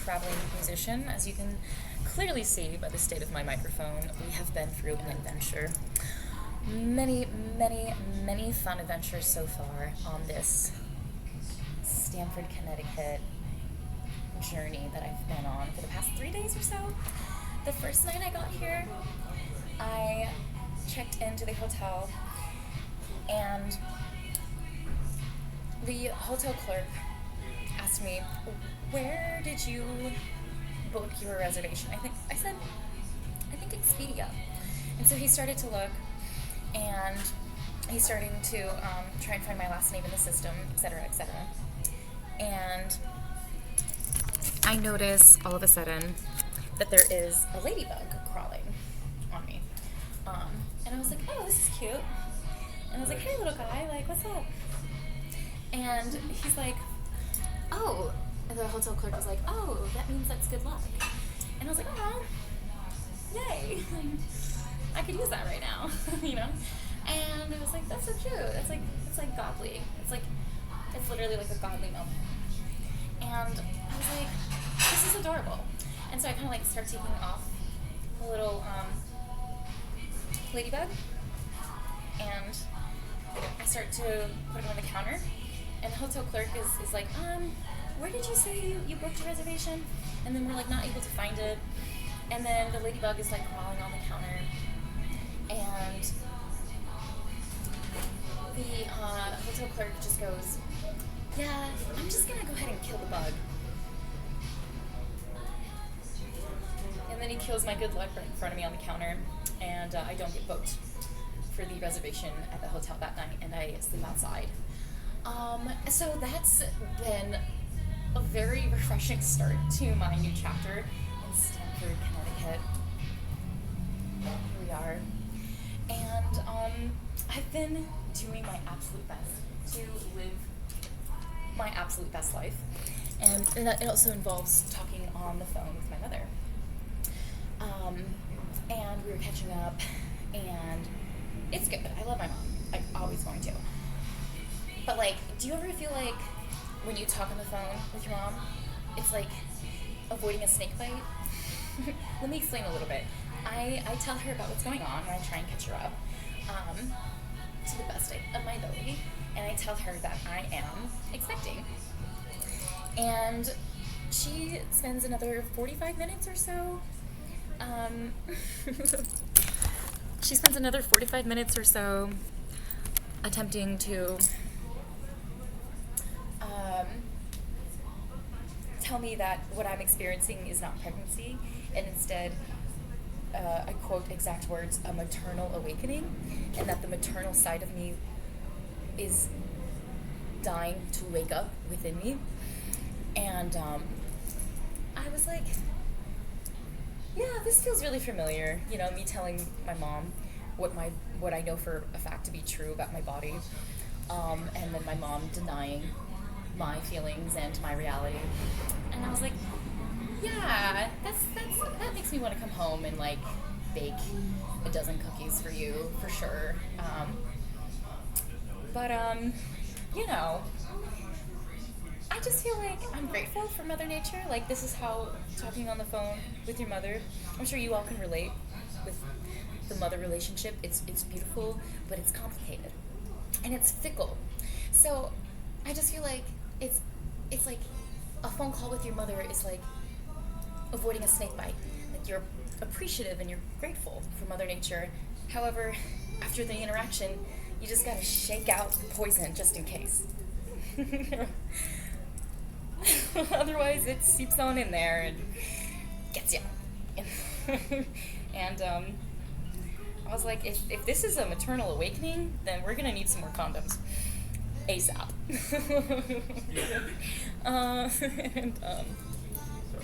traveling musician. As you can clearly see by the state of my microphone, we have been through an adventure. Many, many, many fun adventures so far on this Stamford, Connecticut journey that I've been on for the past 3 days or so. The first night I got here, I checked into the hotel, and the hotel clerk asked me, "Where did you book your reservation?" I said Expedia. And so he started to look, and he's starting to try and find my last name in the system, etc., etc. And I notice all of a sudden that there is a ladybug crawling on me. And I was like, "Oh, this is cute." And I was like, "Hey, little guy, like, what's up?" And he's like, "Oh," and the hotel clerk was like, "Oh, that means that's good luck." And I was like, "Oh, yay. I could use that right now," you know? And I was like, "That's so cute. It's like godly. It's literally like a godly moment." And I was like, "This is adorable." And so I kind of like start taking off the little ladybug, and I start to put it on the counter, and the hotel clerk is like, "Where did you say you booked your reservation?" And then we're like not able to find it, and then the ladybug is like crawling on the counter, and the hotel clerk just goes, "Yeah, I'm just gonna go ahead and kill the bug." And then he kills my good luck right in front of me on the counter, and I don't get booked for the reservation at the hotel that night, and I sleep outside. So that's been a very refreshing start to my new chapter in Stamford, Connecticut. Here we are. And I've been doing my absolute best to live my absolute best life. And that it also involves talking on the phone with my mother. And we were catching up, and it's good. I love my mom. I'm always going to. But, like, do you ever feel like when you talk on the phone with your mom, it's like avoiding a snake bite? Let me explain a little bit. I tell her about what's going on, and I try and catch her up to the best of my ability, and I tell her that I am expecting. And she spends another 45 minutes or so attempting to tell me that what I'm experiencing is not pregnancy, and instead, I quote exact words, a maternal awakening, and that the maternal side of me is dying to wake up within me. And I was like, yeah, this feels really familiar. You know, me telling my mom what I know for a fact to be true about my body, and then my mom denying my feelings and my reality. And I was like, yeah, that makes me want to come home and like bake a dozen cookies for you for sure. But you know, I just feel like I'm grateful for Mother Nature. Like, this is how talking on the phone with your mother, I'm sure you all can relate with the mother relationship. It's beautiful, but it's complicated. And it's fickle. So I just feel like it's like a phone call with your mother is like avoiding a snake bite. Like, you're appreciative and you're grateful for Mother Nature. However, after the interaction, you just gotta shake out the poison just in case. Otherwise, it seeps on in there and gets you. And I was like, if this is a maternal awakening, then we're gonna need some more condoms ASAP. And So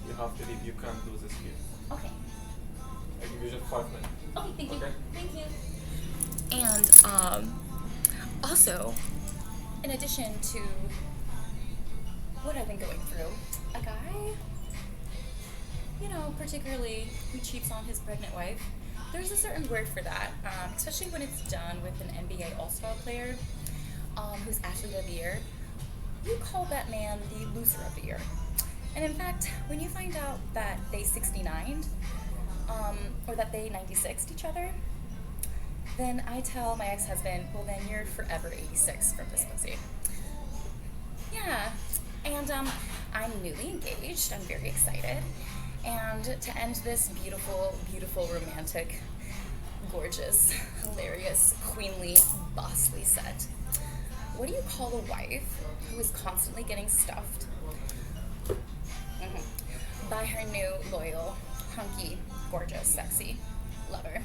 you have to leave. You can't do this here. okay. I give you just 5 minutes. Okay, thank you. Okay. Thank you. And also, in addition to what I've been going through, a guy, you know, particularly who cheats on his pregnant wife, there's a certain word for that, especially when it's done with an NBA All-Star player who's Athlete of the Year. You call that man the loser of the year. And in fact, when you find out that they 69'd, or that they 96'd each other, then I tell my ex-husband, well then you're forever 86 from this pussy. Yeah, and I'm newly engaged. I'm very excited. And to end this beautiful, beautiful, romantic, gorgeous, hilarious, queenly, bossly set, what do you call a wife who is constantly getting stuffed by her new, loyal, hunky, gorgeous, sexy lover,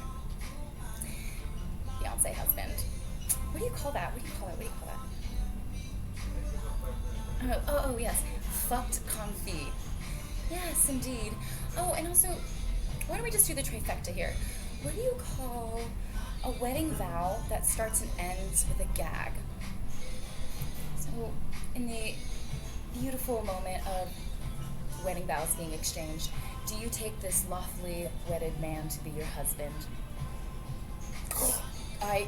fiance, husband? What do you call that? What do you call that? What do you call that? Oh, yes. Fucked confeit. Yes, indeed. Oh, and also, why don't we just do the trifecta here? What do you call a wedding vow that starts and ends with a gag? So, in the beautiful moment of wedding vows being exchanged, do you take this lawfully wedded man to be your husband? I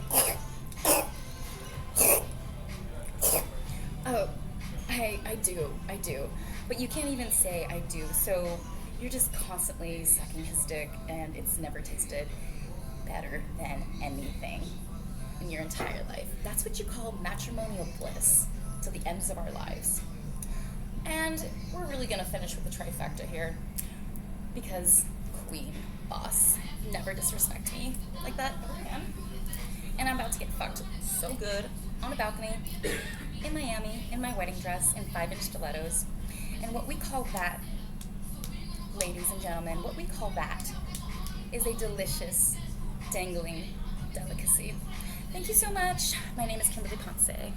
do. But you can't even say I do, so you're just constantly sucking his dick, and it's never tasted better than anything in your entire life. That's what you call matrimonial bliss to the ends of our lives. And we're really gonna finish with the trifecta here, because queen, boss, never disrespect me like that ever again. And I'm about to get fucked so good on a balcony in Miami in my wedding dress in 5-inch stilettos. And what we call that, ladies and gentlemen, what we call that is a delicious, dangling delicacy. Thank you so much. My name is Kimberly Poncé.